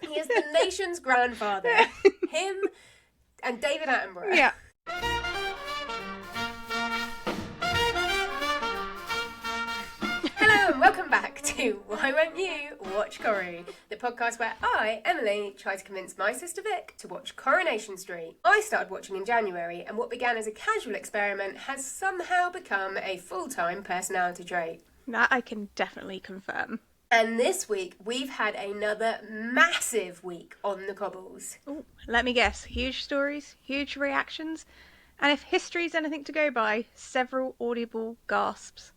He is the nation's grandfather. Him and David Attenborough. Yeah. Hello and welcome back to Why Won't You Watch Corrie, the podcast where I, Emily, try to convince my sister Vic to watch Coronation Street. I started watching in January, and what began as a casual experiment has somehow become a full-time personality trait. That I can definitely confirm. And this week, we've had another massive week on the Cobbles. Ooh, let me guess. Huge stories, huge reactions, and if history's anything to go by, several audible gasps.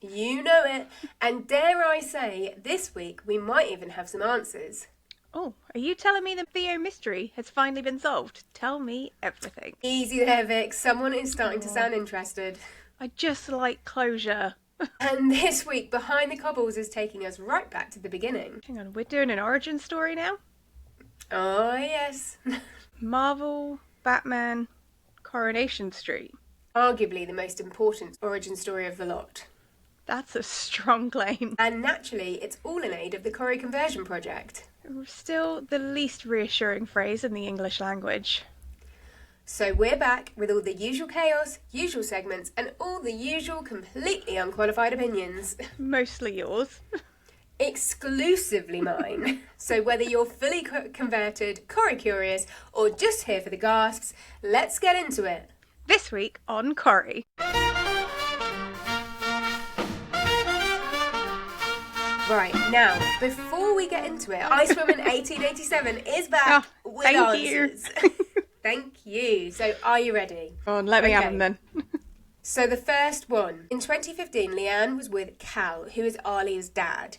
You know it. And dare I say, this week we might even have some answers. Oh, are you telling me the Theo mystery has finally been solved? Tell me everything. Easy there, Vic. Someone is starting to sound interested. I just like closure. And this week, Behind the Cobbles is taking us right back to the beginning. Hang on, we're doing an origin story now? Oh, yes. Marvel, Batman, Coronation Street. Arguably the most important origin story of the lot. That's a strong claim. And naturally, it's all in aid of the Corrie Conversion Project. Still the least reassuring phrase in the English language. So we're back with all the usual chaos, usual segments, and all the usual completely unqualified opinions. Mostly yours. Exclusively mine. So whether you're fully converted, Corrie-curious, or just here for the gasps, let's get into it. This week on Corrie. Right, now, before we get into it, Ice Woman 1887 is back with answers. Thank you. So, are you ready? Go on, let me have them then. So, the first one. In 2015, Leanne was with Cal, who is Alia's dad.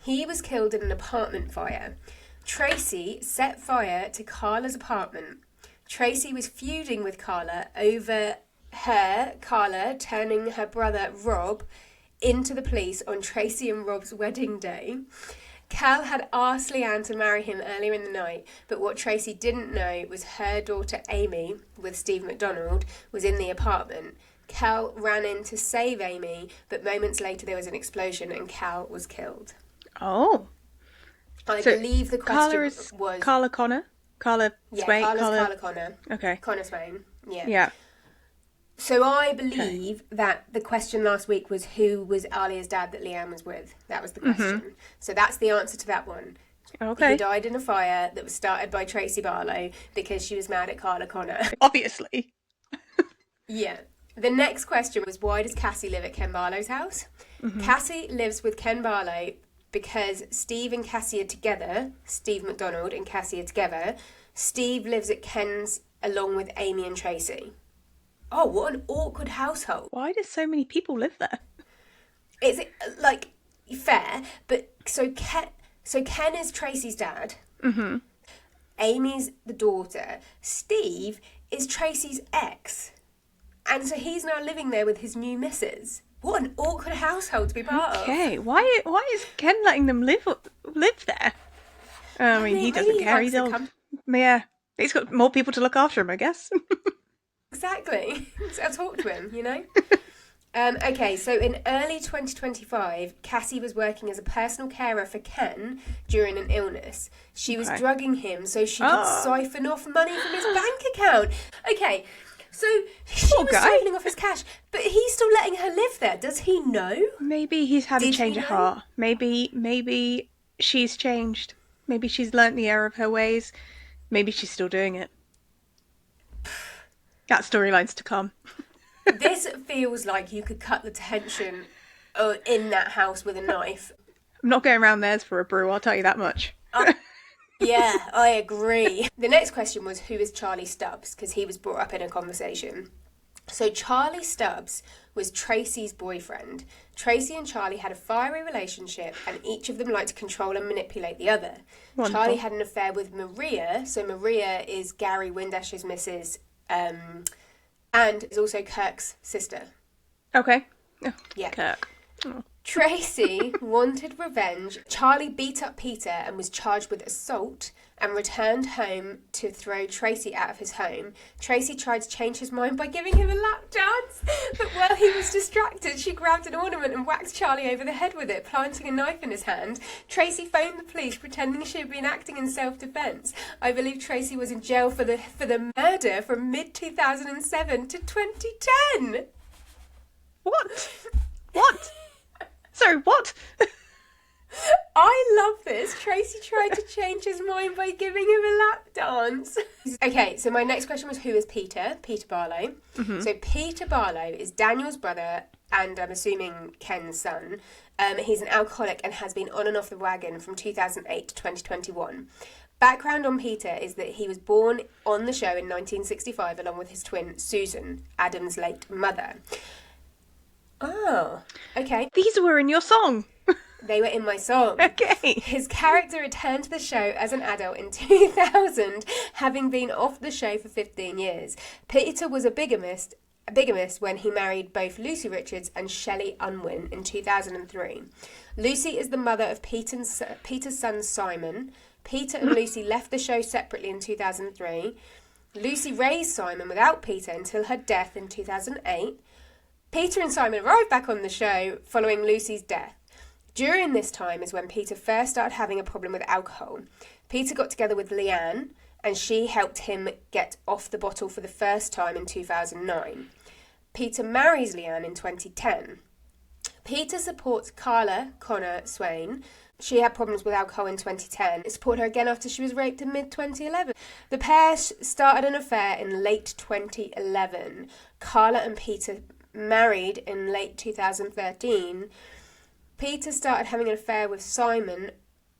He was killed in an apartment fire. Tracy set fire to Carla's apartment. Tracy was feuding with Carla over Carla turning her brother, Rob, into the police on Tracy and Rob's wedding day. Cal had asked Leanne to marry him earlier in the night, but what Tracy didn't know was her daughter Amy, with Steve McDonald, was in the apartment. Cal ran in to save Amy, but moments later there was an explosion and Cal was killed. Oh. I believe the question was... Carla Connor? Carla Swain? Carla Connor. Okay. Connor Swain, yeah. Yeah. So I believe that the question last week was who was Alia's dad that Leanne was with. That was the question. Mm-hmm. So that's the answer to that one. Okay. He died in a fire that was started by Tracy Barlow because she was mad at Carla Connor. Obviously. Yeah. The next question was why does Cassie live at Ken Barlow's house? Mm-hmm. Cassie lives with Ken Barlow because Steve and Cassie are together. Steve McDonald and Cassie are together. Steve lives at Ken's along with Amy and Tracy. Oh, what an awkward household. Why do so many people live there? It's, like, fair, but so Ken is Tracy's dad. Mm-hmm. Amy's the daughter. Steve is Tracy's ex. And so he's now living there with his new missus. What an awkward household to be part of. Okay, why is Ken letting them live there? I mean, he doesn't care. He's old. Yeah, he's got more people to look after him, I guess. Exactly. So I'll talk to him, you know? Okay, so in early 2025, Cassie was working as a personal carer for Ken during an illness. She was drugging him so she could siphon off money from his bank account. Okay, so she was siphoning off his cash, but he's still letting her live there. Does he know? Maybe he's had a change of heart. Maybe she's changed. Maybe she's learnt the error of her ways. Maybe she's still doing it. That storyline's to come. This feels like you could cut the tension in that house with a knife. I'm not going around theirs for a brew, I'll tell you that much. Yeah, I agree. The next question was who is Charlie Stubbs? Because he was brought up in a conversation. So Charlie Stubbs was Tracy's boyfriend. Tracy and Charlie had a fiery relationship and each of them liked to control and manipulate the other. Wonderful. Charlie had an affair with Maria. So Maria is Gary Windash's missus. And is also Kirk's sister. Okay. Oh, yeah. Kirk. Oh. Tracy wanted revenge. Charlie beat up Peter and was charged with assault and returned home to throw Tracy out of his home. Tracy tried to change his mind by giving him a lap dance, but while he was distracted, she grabbed an ornament and whacked Charlie over the head with it, planting a knife in his hand. Tracy phoned the police, pretending she had been acting in self-defence. I believe Tracy was in jail for the murder from mid-2007 to 2010. What? What? Sorry, what? I love this. Tracy tried to change his mind by giving him a lap dance. Okay, so my next question was, who is Peter? Peter Barlow. Mm-hmm. So Peter Barlow is Daniel's brother and I'm assuming Ken's son. He's an alcoholic and has been on and off the wagon from 2008 to 2021. Background on Peter is that he was born on the show in 1965 along with his twin Susan, Adam's late mother. Oh, okay. These were in your song. They were in my song. Okay. His character returned to the show as an adult in 2000, having been off the show for 15 years. Peter was a bigamist when he married both Lucy Richards and Shelley Unwin in 2003. Lucy is the mother of Peter's son Simon. Peter and Lucy left the show separately in 2003. Lucy raised Simon without Peter until her death in 2008. Peter and Simon arrived back on the show following Lucy's death. During this time is when Peter first started having a problem with alcohol. Peter got together with Leanne and she helped him get off the bottle for the first time in 2009. Peter marries Leanne in 2010. Peter supports Carla Connor Swain. She had problems with alcohol in 2010. He supported her again after she was raped in mid-2011. The pair started an affair in late 2011. Carla and Peter married in late 2013. Peter started having an affair with Simon's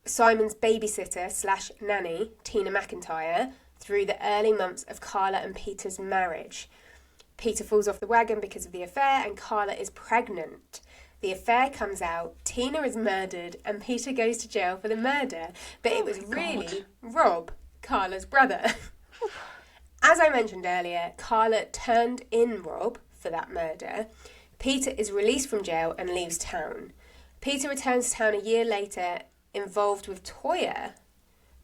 babysitter / nanny, Tina McIntyre, through the early months of Carla and Peter's marriage. Peter falls off the wagon because of the affair and Carla is pregnant. The affair comes out, Tina is murdered and Peter goes to jail for the murder. But it was really Rob, Carla's brother. As I mentioned earlier, Carla turned in Rob for that murder. Peter is released from jail and leaves town. Peter returns to town a year later, involved with Toya.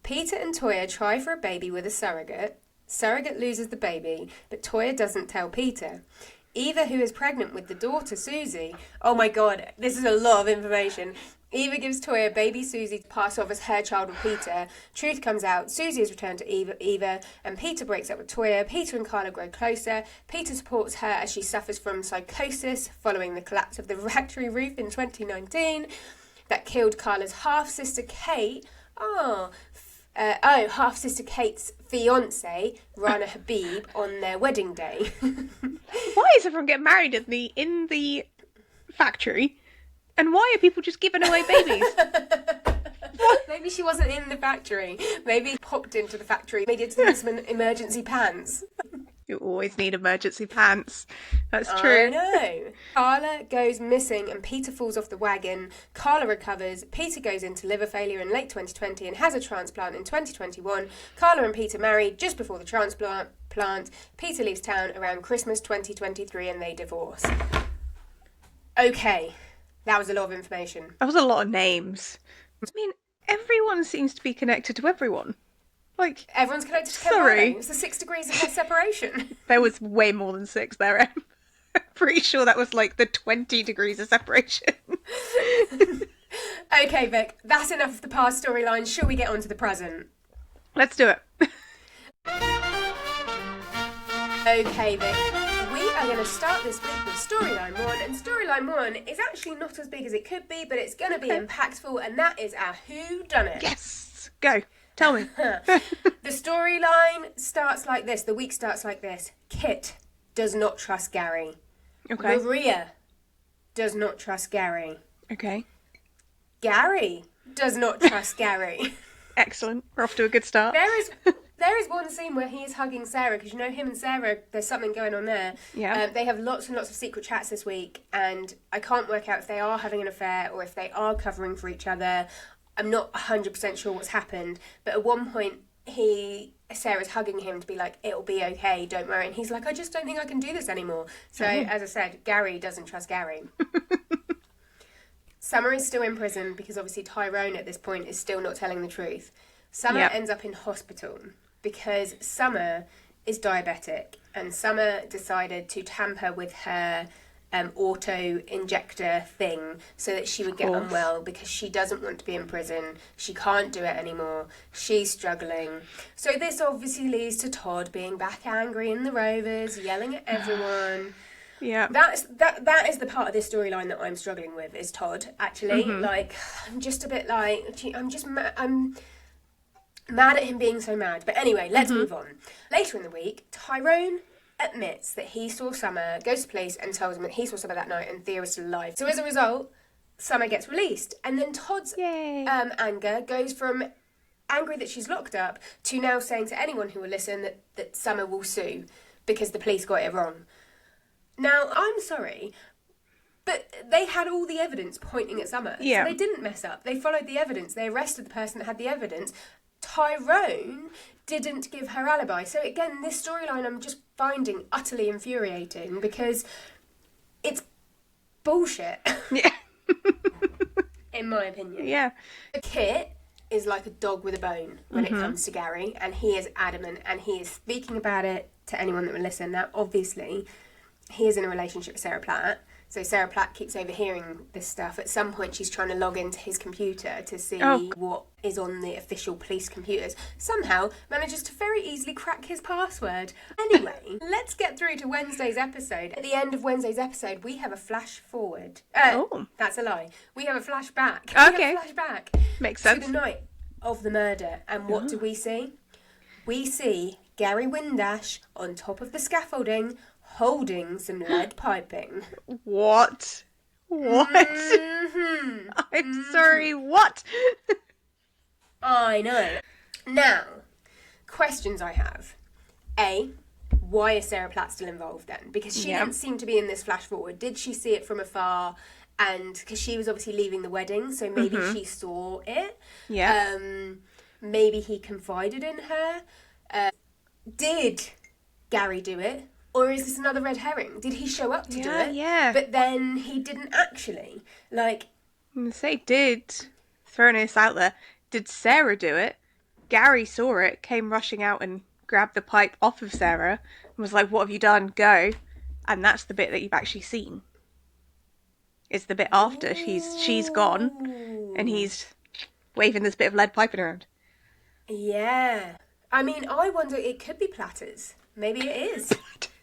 Peter and Toya try for a baby with a surrogate. Surrogate loses the baby, but Toya doesn't tell Peter. Eva, who is pregnant with the daughter, Susie. Oh my god, this is a lot of information. Eva gives Toya baby Susie to pass off as her child with Peter. Truth comes out, Susie is returned to Eva, and Peter breaks up with Toya. Peter and Carla grow closer. Peter supports her as she suffers from psychosis following the collapse of the factory roof in 2019 that killed Carla's half-sister Kate. Half-sister Kate's fiance, Rana Habib, on their wedding day. Why is everyone getting married in the factory? And why are people just giving away babies? Maybe she wasn't in the factory. Maybe he popped into the factory, made it to some emergency pants. You always need emergency pants. That's true. I know. Carla goes missing and Peter falls off the wagon. Carla recovers. Peter goes into liver failure in late 2020 and has a transplant in 2021. Carla and Peter marry just before the transplant. Peter leaves town around Christmas 2023 and they divorce. Okay. That was a lot of information. That was a lot of names. I mean, everyone seems to be connected to everyone. Like, everyone's connected to sorry. It's the 6 degrees of separation. There was way more than 6 there, Em. I'm pretty sure that was like the 20 degrees of separation. Okay, Vic, that's enough of the past storyline. Shall we get on to the present? Let's do it. Okay, Vic. We are going to start this week with Storyline 1, and Storyline 1 is actually not as big as it could be, but it's going to be impactful, and that is our Who Done It. Yes! Go. Tell me. The storyline starts like this. The week starts like this. Kit does not trust Gary. Okay. Maria does not trust Gary. Okay. Gary does not trust Gary. Excellent. We're off to a good start. There is one scene where he is hugging Sarah, because you know him and Sarah, there's something going on there. Yeah. They have lots and lots of secret chats this week, and I can't work out if they are having an affair or if they are covering for each other. I'm not 100% sure what's happened, but at one point Sarah's hugging him to be like, it'll be okay, don't worry. And he's like, I just don't think I can do this anymore. So, as I said, Gary doesn't trust Gary. Summer is still in prison because obviously Tyrone at this point is still not telling the truth. Summer ends up in hospital because Summer is diabetic, and Summer decided to tamper with her auto-injector thing so that she would get unwell because she doesn't want to be in prison. She can't do it anymore. She's struggling. So this obviously leads to Todd being back angry in the Rovers, yelling at everyone. Yeah. That is the part of this storyline that I'm struggling with, is Todd, actually. Like, I'm just a bit like, I'm mad at him being so mad. But anyway, let's move on. Later in the week, Tyrone admits that he saw Summer, goes to police and tells him that he saw Summer that night and Thea was still alive. So as a result, Summer gets released. And then Todd's anger goes from angry that she's locked up to now saying to anyone who will listen that Summer will sue because the police got it wrong. Now, I'm sorry, but they had all the evidence pointing at Summer. Yeah. So they didn't mess up. They followed the evidence. They arrested the person that had the evidence. Tyrone didn't give her alibi. So again, this storyline I'm just finding utterly infuriating because it's bullshit. Yeah. In my opinion. Yeah. Kit is like a dog with a bone when it comes to Gary, and he is adamant and he is speaking about it to anyone that will listen. Now, obviously, he is in a relationship with Sarah Platt. So Sarah Platt keeps overhearing this stuff. At some point, she's trying to log into his computer to see what is on the official police computers. Somehow manages to very easily crack his password. Anyway, let's get through to Wednesday's episode. At the end of Wednesday's episode, we have a flash forward. That's a lie. We have a flashback. Okay. We have a flashback. Makes sense. To the night of the murder. And what do we see? We see Gary Windash on top of the scaffolding, holding some lead piping. What? I'm sorry, what? I know. Now, questions I have. A, why is Sarah Platt still involved then? Because she didn't seem to be in this flash forward. Did she see it from afar? And because she was obviously leaving the wedding, so maybe she saw it. Yeah. Maybe he confided in her. Did Gary do it? Or is this another red herring? Did he show up to do it? Yeah. But then he didn't actually. Like, Say throwing this out there, did Sarah do it? Gary saw it, came rushing out and grabbed the pipe off of Sarah and was like, what have you done? Go. And that's the bit that you've actually seen. It's the bit after she's gone and he's waving this bit of lead piping around. yeah. I mean, I wonder, it could be Platters. Maybe it is.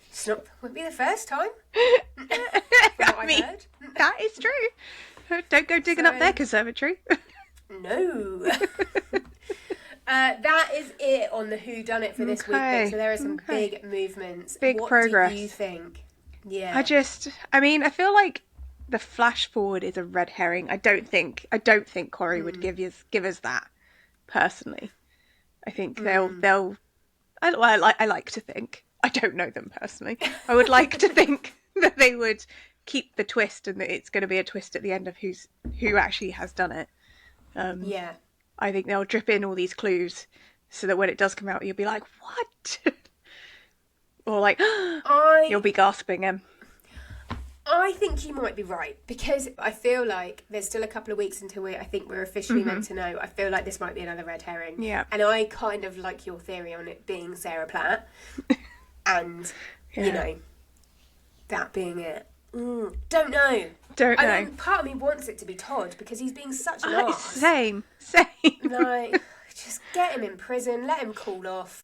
It's not, won't be the first time. From what I've heard. That is true. Don't go digging up their conservatory. No. That is it on the Who Done It for this week. So there are some big movements. Big progress. What do you think? Yeah. I feel like the flash forward is a red herring. I don't think Corrie would give us that personally. I think they'll. I like to think. I don't know them personally. I would like to think that they would keep the twist and that it's going to be a twist at the end of who actually has done it. Yeah. I think they'll drip in all these clues so that when it does come out, you'll be like, what? Or like, you'll be gasping. I think you might be right, because I feel like there's still a couple of weeks until I think we're officially meant to know. I feel like this might be another red herring. Yeah. And I kind of like your theory on it being Sarah Platt. And, you know, that being it. Don't know. I mean, part of me wants it to be Todd because he's being such an arse. Same. Like, just get him in prison, let him cool off.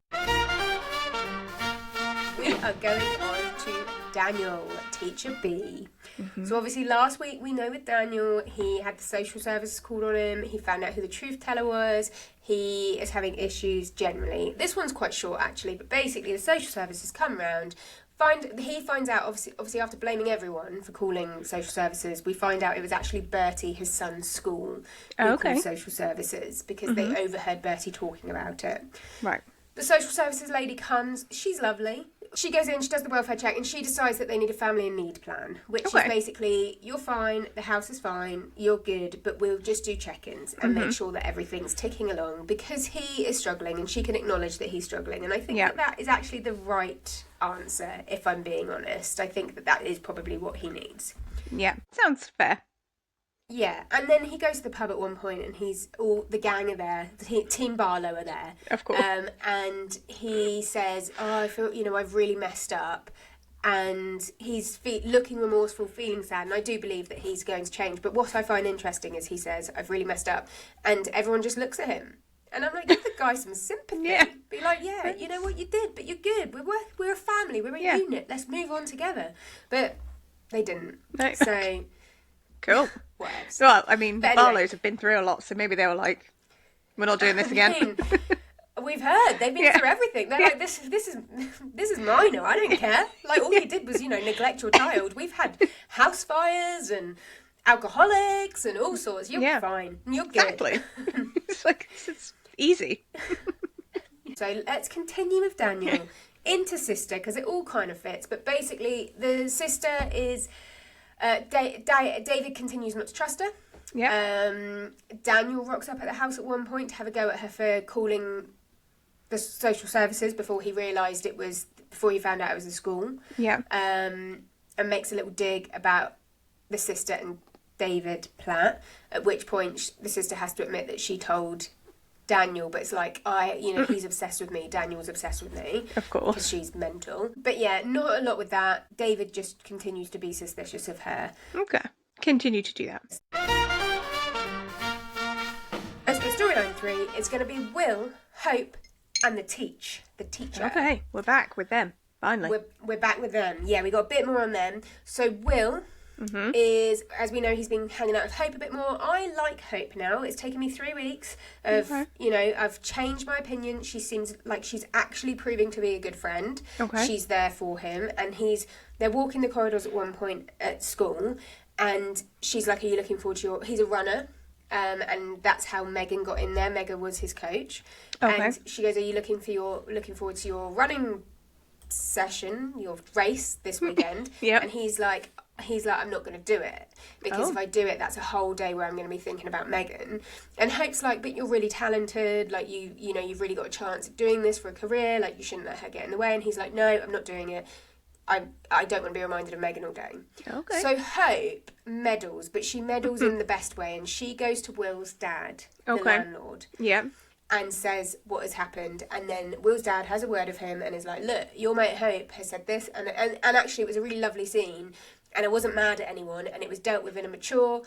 We are going on to Daniel, Teacher B. So obviously last week we know with Daniel, he had the social services called on him, he found out who the truth teller was, he is having issues generally. This one's quite short actually, but basically the social services come round, he finds out, obviously after blaming everyone for calling social services, we find out it was actually Bertie, his son's school, who called social services, because they overheard Bertie talking about it. Right. The social services lady comes, she's lovely. She goes in, she does the welfare check, and she decides that they need a family in need plan, which is basically, you're fine, the house is fine, you're good, but we'll just do check-ins and make sure that everything's ticking along, because he is struggling and she can acknowledge that he's struggling. And I think that is actually the right answer, if I'm being honest. I think that is probably what he needs. Yeah, sounds fair. Yeah, and then he goes to the pub at one point, and all the gang are there. Team Barlow are there, Of course. and he says, "Oh, I feel, I've really messed up," and he's looking remorseful, feeling sad. And I do believe that he's going to change. But what I find interesting is he says, "I've really messed up," and everyone just looks at him, and I'm like, give the guy some sympathy. Yeah. Be like, yeah, you know what you did, but you're good. We're a family. We're a unit. Let's move on together. But they didn't. No. So. Cool. Whatevs. Well, I mean, But the anyway. Barlows have been through a lot, so maybe they were like, we're not doing this again. I mean, we've heard they've been through everything. They're like, this is minor. I don't care. Like, all you did was, neglect your child. We've had house fires and alcoholics and all sorts. You're fine. You're good. Exactly. It's like, it's easy. So let's continue with Daniel into sister, because it all kind of fits. But basically, the sister is David continues not to trust her. Yeah. Daniel rocks up at the house at one point to have a go at her for calling the social services before he found out it was a school. Yeah. And makes a little dig about the sister and David Platt, at which point the sister has to admit that she told Daniel, but it's like, he's obsessed with me, Daniel's obsessed with me. Of course. Because she's mental. But yeah, not a lot with that. David just continues to be suspicious of her. Okay. Continue to do that. As for storyline 3, it's going to be Will, Hope, and the teacher. Okay, we're back with them, finally. We're back with them. Yeah, we got a bit more on them. So Will is, as we know, he's been hanging out with Hope a bit more. I like Hope now. It's taken me 3 weeks of, I've changed my opinion. She seems like she's actually proving to be a good friend. Okay. She's there for him, and they're walking the corridors at one point at school, and she's like, "Are you looking forward to he's a runner." And that's how Megan got in there. Megan was his coach. Okay. And she goes, "Are you looking forward to your running session, your race this weekend?" Yep. And he's like, "I'm not going to do it, because if I do it, that's a whole day where I'm going to be thinking about Megan." And Hope's like, "But you're really talented. Like you've really got a chance of doing this for a career. Like you shouldn't let her get in the way." And he's like, "No, I'm not doing it. I don't want to be reminded of Megan all day." Okay. So Hope meddles, but she meddles in the best way, and she goes to Will's dad, the landlord, Yeah. and says what has happened. And then Will's dad has a word of him and is like, "Look, your mate Hope has said this," and actually it was a really lovely scene, and I wasn't mad at anyone, and it was dealt with in a mature,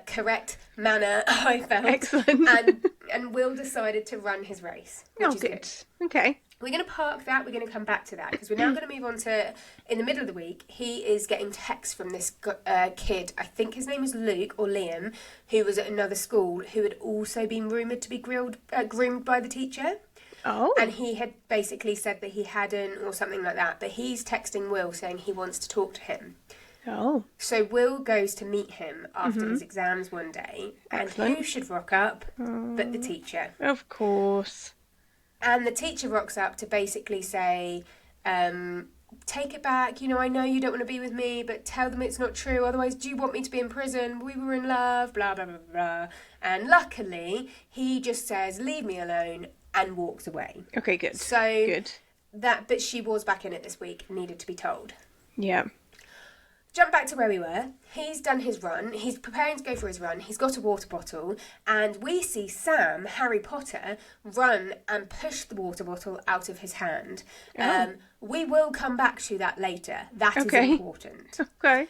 correct manner, I felt. Excellent. And Will decided to run his race, which is good. Okay. We're going to park that. We're going to come back to that, because we're now going to move on to, in the middle of the week, he is getting texts from this kid, I think his name is Luke or Liam, who was at another school, who had also been rumoured to be groomed by the teacher. Oh. And he had basically said that he hadn't, or something like that, but he's texting Will saying he wants to talk to him. Oh. So Will goes to meet him after his exams one day, Excellent. And who should rock up but the teacher? Of course. And the teacher rocks up to basically say, "Take it back, I know you don't want to be with me, but tell them it's not true, otherwise do you want me to be in prison? We were in love, blah, blah, blah, blah." And luckily, he just says, "Leave me alone," and walks away. Okay, good. So, good. but she was back in it this week, needed to be told. Yeah. Jump back to where we were. He's done his run. He's preparing to go for his run. He's got a water bottle. And we see Sam, Harry Potter, run and push the water bottle out of his hand. Oh. We will come back to that later. That is Okay. important. Okay.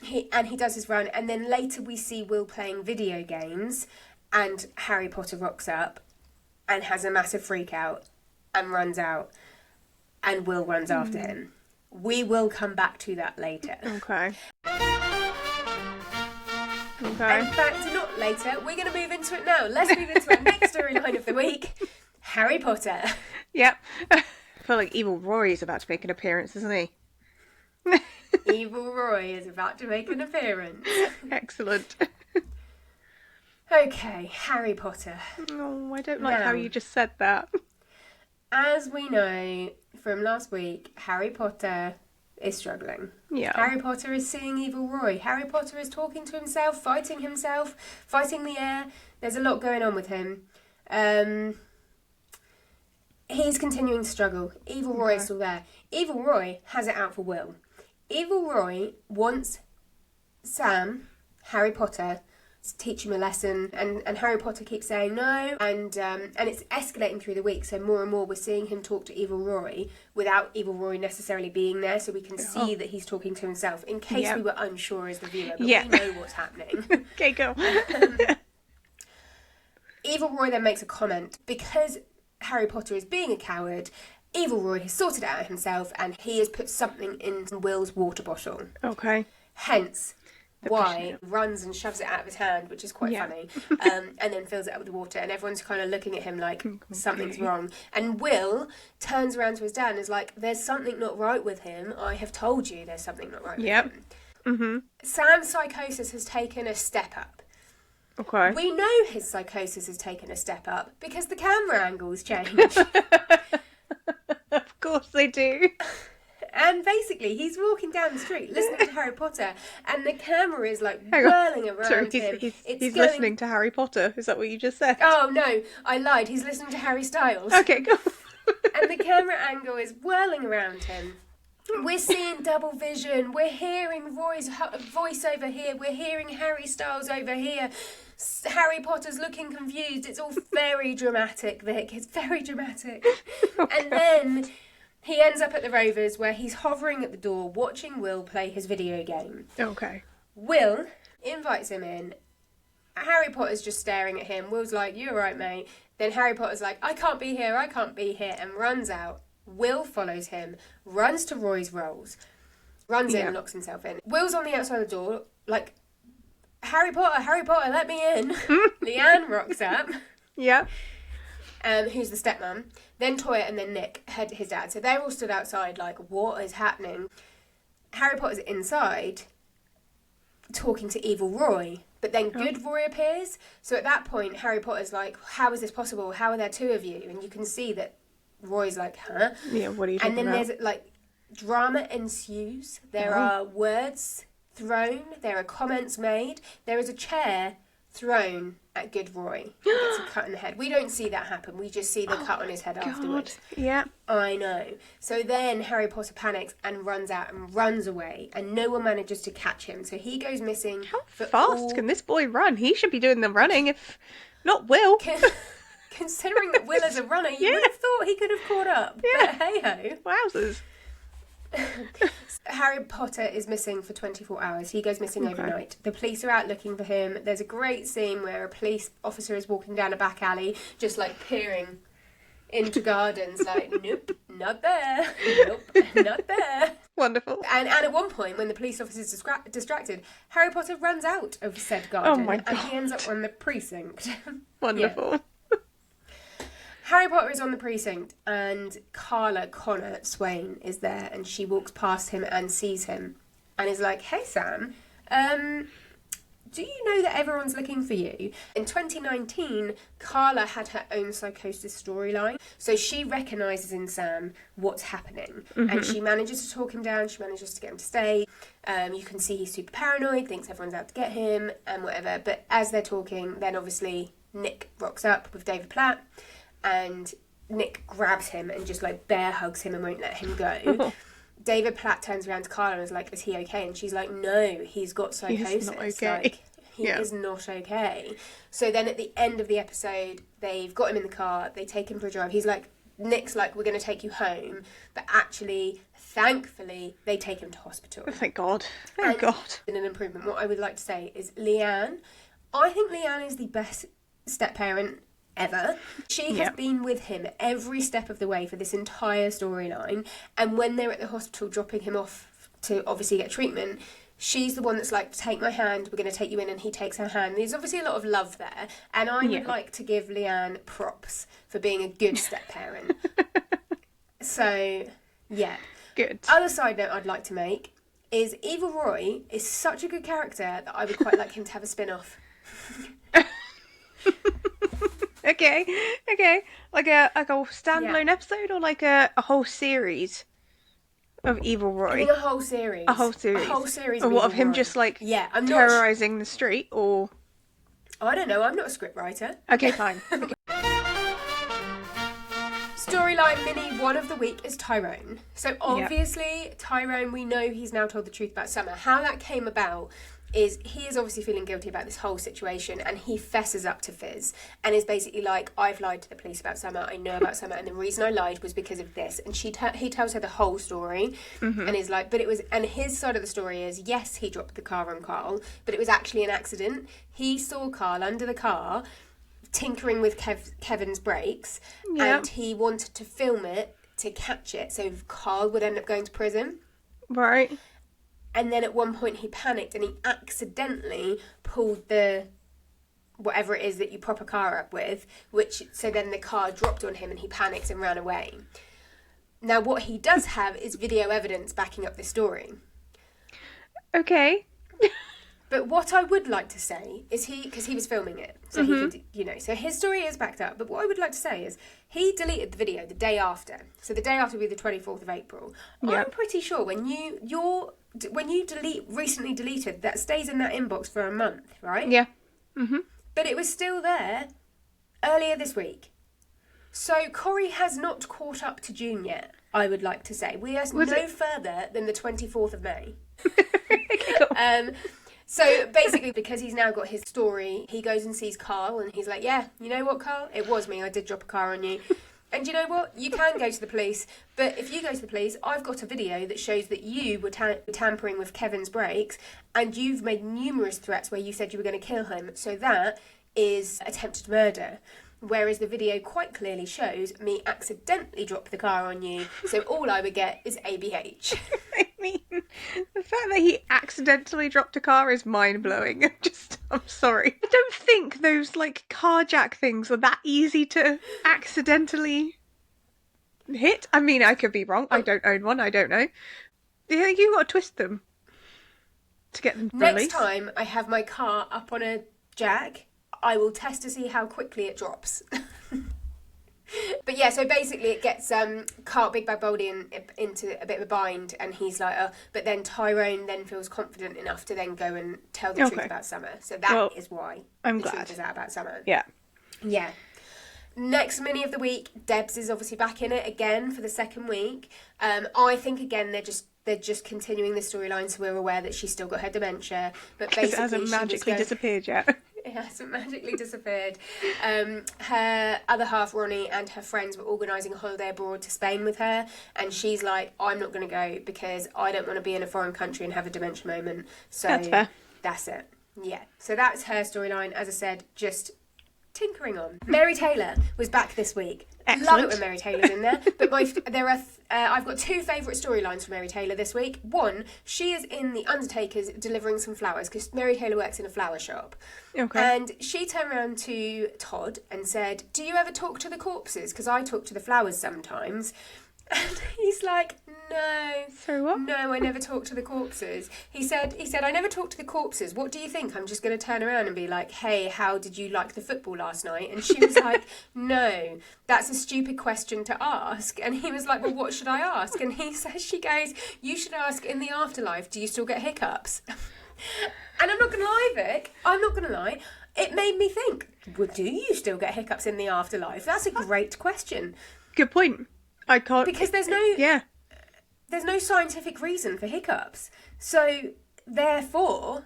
He does his run. And then later we see Will playing video games. And Harry Potter rocks up and has a massive freak out and runs out. And Will runs after him. We will come back to that later. Okay. In fact, not later. We're going to move into it now. Let's move into our next storyline of the week. Harry Potter. Yep. I feel like Evil Rory is about to make an appearance, isn't he? Evil Roy is about to make an appearance. Excellent. Okay, Harry Potter. Oh, I don't like Now. how you just said that. As we know from last week, Harry Potter is struggling. Yeah. Harry Potter is seeing Evil Roy. Harry Potter is talking to himself, fighting the air. There's a lot going on with him. He's continuing to struggle. Evil Roy is still there. Evil Roy has it out for Will. Evil Roy wants Sam, Harry Potter to teach him a lesson, and Harry Potter keeps saying no, and it's escalating through the week, so more and more we're seeing him talk to Evil Roy without Evil Roy necessarily being there, so we can see that he's talking to himself, in case we were unsure as the viewer, but we know what's happening. Okay, go. Evil Roy then makes a comment, because Harry Potter is being a coward, Evil Roy has sorted it out himself, and he has put something in Will's water bottle. Okay. Hence why he runs and shoves it out of his hand, which is quite funny, and then fills it up with water, and everyone's kind of looking at him like something's wrong. And Will turns around to his dad and is like, there's something not right with him. I have told you there's something not right with him. Mm-hmm. Sam's psychosis has taken a step up. Okay. We know his psychosis has taken a step up because the camera angles change. Of course they do. And basically, he's walking down the street listening to Harry Potter, and the camera is like whirling around him. He's listening to Harry Potter. Is that what you just said? Oh no, I lied. He's listening to Harry Styles. Okay, go. And the camera angle is whirling around him. We're seeing double vision. We're hearing Roy's voice over here. We're hearing Harry Styles over here. Harry Potter's looking confused. It's all very dramatic, Vic. It's very dramatic. Okay. And then he ends up at the Rovers, where he's hovering at the door watching Will play his video game. Okay. Will invites him in. Harry Potter's just staring at him. Will's like, "You're right, mate." Then Harry Potter's like, I can't be here, and runs out. Will follows him, runs to Roy's rolls, runs in and locks himself in. Will's on the outside of the door, like, Harry Potter, let me in. Leanne rocks up. Yeah. Who's the stepmom. Then Toya and then Nick, his dad. So they're all stood outside like, what is happening? Harry Potter's inside talking to Evil Roy. But then Good Roy appears. So at that point, Harry Potter's like, how is this possible? How are there two of you? And you can see that Roy's like, huh? Yeah, what are you talking about? And then there's like, drama ensues. There are words thrown. There are comments made. There is a chair thrown at Good Roy. He gets a cut in the head. We don't see that happen. We just see the cut on his head afterwards. Yeah. I know. So then Harry Potter panics and runs out and runs away, and no one manages to catch him. So he goes missing. How fast can this boy run? He should be doing the running, if not Will. Considering that Will is a runner, you would have thought he could have caught up. Yeah. But hey-ho. Wowzers. Harry Potter is missing for 24 hours. He goes missing overnight. The police are out looking for him. There's a great scene where a police officer is walking down a back alley, just like peering into gardens, like, nope, not there. Nope, not there. Wonderful. And at one point, when the police officer is distracted, Harry Potter runs out of said garden. Oh my God. And he ends up on the precinct. Wonderful. Yeah. Harry Potter is on the precinct, and Carla Connor Swain is there, and she walks past him and sees him and is like, hey Sam, do you know that everyone's looking for you? In 2019, Carla had her own psychosis storyline, so she recognises in Sam what's happening, and she manages to talk him down, she manages to get him to stay. You can see he's super paranoid, thinks everyone's out to get him, and whatever, but as they're talking, then obviously Nick rocks up with David Platt, and Nick grabs him and just like bear hugs him and won't let him go. David Platt turns around to Carla and is like, is he okay? And she's like, no, he's got psychosis. He's not okay. Like, he is not okay. So then at the end of the episode, they've got him in the car, they take him for a drive. He's like, Nick's like, we're going to take you home. But actually, thankfully, they take him to hospital. Oh, thank God. Thank God. In an improvement, what I would like to say is Leanne. I think Leanne is the best step-parent ever. She has been with him every step of the way for this entire storyline, and when they're at the hospital dropping him off to obviously get treatment, she's the one that's like, take my hand, we're going to take you in, and he takes her hand. There's obviously a lot of love there, and I would like to give Leanne props for being a good step-parent. So, yeah. Good. Other side note I'd like to make is Evil Roy is such a good character that I would quite like him to have a spin-off. Okay. Like a standalone episode, or like a whole series of Evil Roy? I think a whole series. A whole series. Or what, of him just like terrorising the street, or? I don't know, I'm not a scriptwriter. Okay, fine. Storyline mini one of the week is Tyrone. So obviously Tyrone, we know he's now told the truth about Summer. How that came about is he is obviously feeling guilty about this whole situation, and he fesses up to Fizz and is basically like, I've lied to the police about Summer, I know about Summer, and the reason I lied was because of this. And he tells her the whole story, and is like, but it was, and his side of the story is, yes, he dropped the car on Carl, but it was actually an accident. He saw Carl under the car tinkering with Kevin's brakes, and he wanted to film it to catch it, so Carl would end up going to prison. Right. And then at one point he panicked and he accidentally pulled the whatever it is that you prop a car up with, so then the car dropped on him and he panicked and ran away. Now what he does have is video evidence backing up this story. Okay. But what I would like to say is because he was filming it, so he could, so his story is backed up. But what I would like to say is he deleted the video the day after. So the day after would be the 24th of April. Yep. I'm pretty sure when you recently deleted, that stays in that inbox for a month, right? Yeah. Mm-hmm. But it was still there earlier this week. So Corrie has not caught up to June yet, I would like to say. We are no further than the 24th of May. Cool. So basically, because he's now got his story, he goes and sees Carl and he's like, yeah, you know what, Carl? It was me. I did drop a car on you. And you know what? You can go to the police. But if you go to the police, I've got a video that shows that you were tampering with Kevin's brakes, and you've made numerous threats where you said you were going to kill him. So that is attempted murder. Whereas the video quite clearly shows me accidentally drop the car on you, so all I would get is ABH. I mean, the fact that he accidentally dropped a car is mind-blowing. I'm sorry. I don't think those, carjack things are that easy to accidentally hit. I mean, I could be wrong. I don't own one. I don't know. Yeah, you got to twist them to get them released. Next time I have my car up on a jack, I will test to see how quickly it drops. But yeah, so basically it gets Carl, Big Bad Boldy into a bit of a bind, and he's like, but then Tyrone then feels confident enough to then go and tell the truth about Summer. So that is why I'm the glad. truth is out about Summer. Yeah. Yeah. Next mini of the week, Debs is obviously back in it again for the second week. I think again they're just continuing the storyline, so we're aware that she's still got her dementia, but basically it hasn't magically disappeared yet. It hasn't magically disappeared. Her other half, Ronnie, and her friends were organising a holiday abroad to Spain with her, and she's like, I'm not going to go because I don't want to be in a foreign country and have a dementia moment. So that's fair. That's it. Yeah. So that's her storyline. As I said, just tinkering on. Mary Taylor was back this week. Excellent. Love it when Mary Taylor's in there. But I've got two favourite storylines for Mary Taylor this week. One, she is in The Undertaker's delivering some flowers, because Mary Taylor works in a flower shop. Okay. And she turned around to Todd and said, do you ever talk to the corpses? Because I talk to the flowers sometimes. And he's like, no. So what? No, I never talk to the corpses. He said, I never talk to the corpses. What do you think? I'm just going to turn around and be like, hey, how did you like the football last night? And she was like, no, that's a stupid question to ask. And he was like, well, what should I ask? And she goes, you should ask in the afterlife, do you still get hiccups? And I'm not going to lie, Vic. I'm not going to lie. It made me think, well, do you still get hiccups in the afterlife? That's a great question. Good point. I can't... Because there's no scientific reason for hiccups. So, therefore,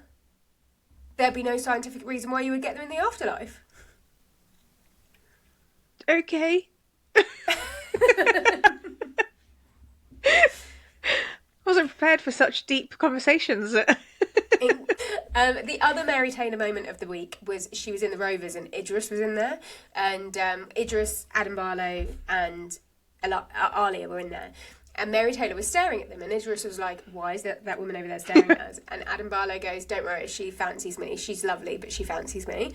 there'd be no scientific reason why you would get them in the afterlife. Okay. Wasn't prepared for such deep conversations. The other Mary Taylor moment of the week was she was in the Rovers and Idris was in there. And Idris, Adam Barlow and Alia were in there. And Mary Taylor was staring at them, and Idris was like, why is that woman over there staring at us? And Adam Barlow goes, don't worry, she fancies me. She's lovely, but she fancies me.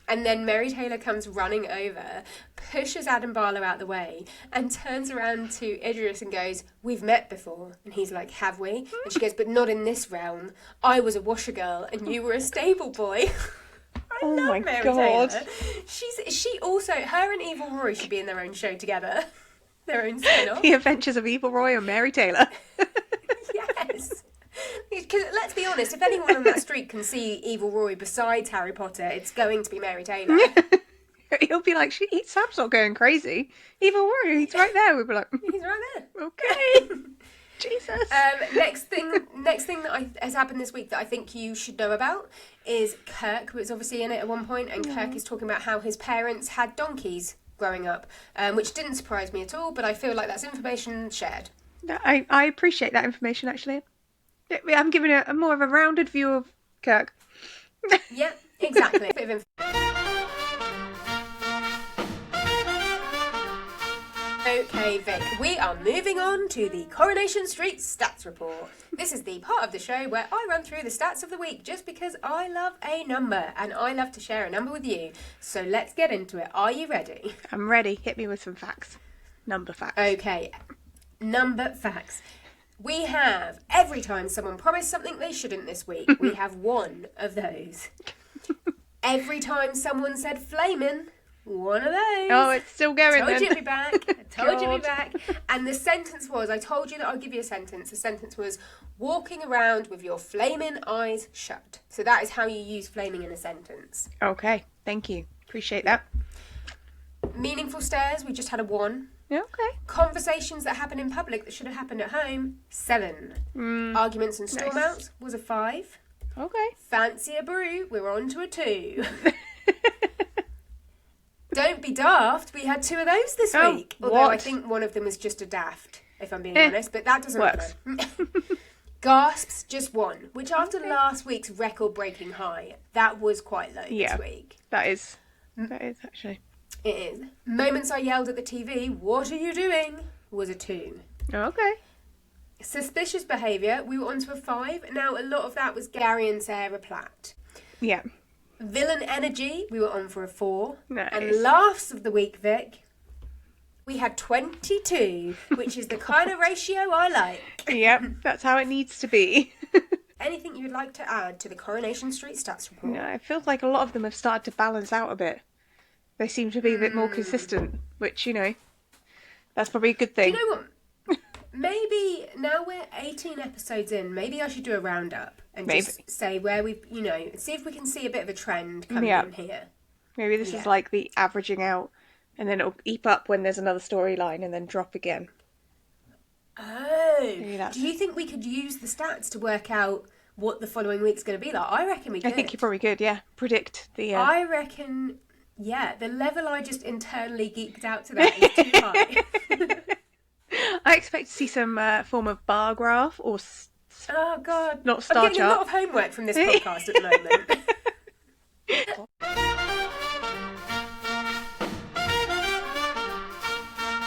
And then Mary Taylor comes running over, pushes Adam Barlow out the way, and turns around to Idris and goes, we've met before. And he's like, have we? And she goes, but not in this realm. I was a washer girl, and you were a stable boy. I love Mary Taylor. She also, her and Evil Rory should be in their own show together. Their own spin-off. The Adventures of Evil Roy and Mary Taylor. Yes. Because let's be honest, if anyone on that street can see Evil Roy besides Harry Potter, it's going to be Mary Taylor. He'll be like, Sam's not going crazy. Evil Roy, he's right there. We'll be like, he's right there. Okay. Jesus. Next thing that has happened this week that I think you should know about is Kirk was obviously in it at one point, and Kirk is talking about how his parents had donkeys growing up, which didn't surprise me at all, but I feel like that's information shared. I appreciate that information, actually. I'm giving a more of a rounded view of Kirk. Yeah, exactly. Bit of Okay, Vic, we are moving on to the Coronation Street Stats Report. This is the part of the show where I run through the stats of the week just because I love a number and I love to share a number with you. So let's get into it. Are you ready? I'm ready. Hit me with some facts. Number facts. Okay, number facts. We have, every time someone promised something they shouldn't this week, we have one of those. Every time someone said flamin', one of those. Oh, it's still going. Told then. you it'd be back. Told you it'd be back. And the sentence was, I told you that I'll give you a sentence. The sentence was, walking around with your flaming eyes shut. So that is how you use flaming in a sentence. Okay, thank you. Appreciate that. Meaningful stares, we just had a 1. Okay. Conversations that happen in public that should have happened at home, 7. Arguments and storm outs was a 5. Okay. Fancy a brew, we're on to a 2. Don't be daft, we had 2 of those this week. Although what? I think one of them was just a daft, if I'm being honest, but that doesn't Works. matter. Gasps, just 1, which after last week's record-breaking high, that was quite low this week. That is actually. It is. Moments I yelled at the TV, what are you doing? Was a 2. Okay. Suspicious behaviour, we were on to a 5. Now, a lot of that was Gary and Sarah Platt. Yeah. Villain energy, we were on for a 4. Nice. And laughs of the week, Vic, we had 22, which is the kind of ratio I like. Yep, that's how it needs to be. Anything you would like to add to the Coronation Street Stats Report? No, it feels like a lot of them have started to balance out a bit. They seem to be a bit more consistent, which, that's probably a good thing. Do you know what? Maybe now we're 18 episodes in, maybe I should do a roundup and just say where we've, see if we can see a bit of a trend coming in here. Maybe this is like the averaging out, and then it'll eep up when there's another storyline and then drop again. Oh. Do you think we could use the stats to work out what the following week's going to be like? I reckon we could. I think you probably could, yeah. Predict the... I reckon, the level I just internally geeked out to that is too high. I expect to see some form of bar graph or... oh, God. Not star I'm getting chart. a lot of homework from this podcast at the moment.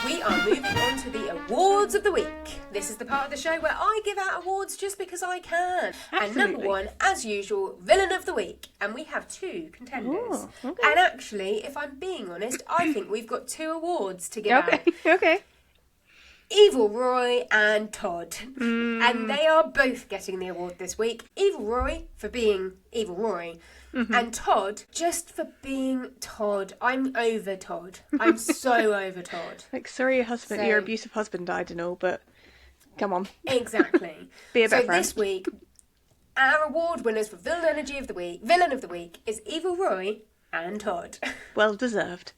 We are moving on to the awards of the week. This is the part of the show where I give out awards just because I can. Absolutely. And number 1, as usual, Villain of the Week. And we have 2 contenders. Oh, okay. And actually, if I'm being honest, I think we've got 2 awards to give out. Okay. Evil Roy and Todd. And they are both getting the award this week. Evil Roy for being Evil Roy. And Todd just for being Todd. I'm over Todd. I'm so over Todd. Like, sorry your abusive husband died and all, but come on. Exactly. Be a better so friend. This week, our award winners for Villain of the Week is Evil Roy and Todd. Well deserved.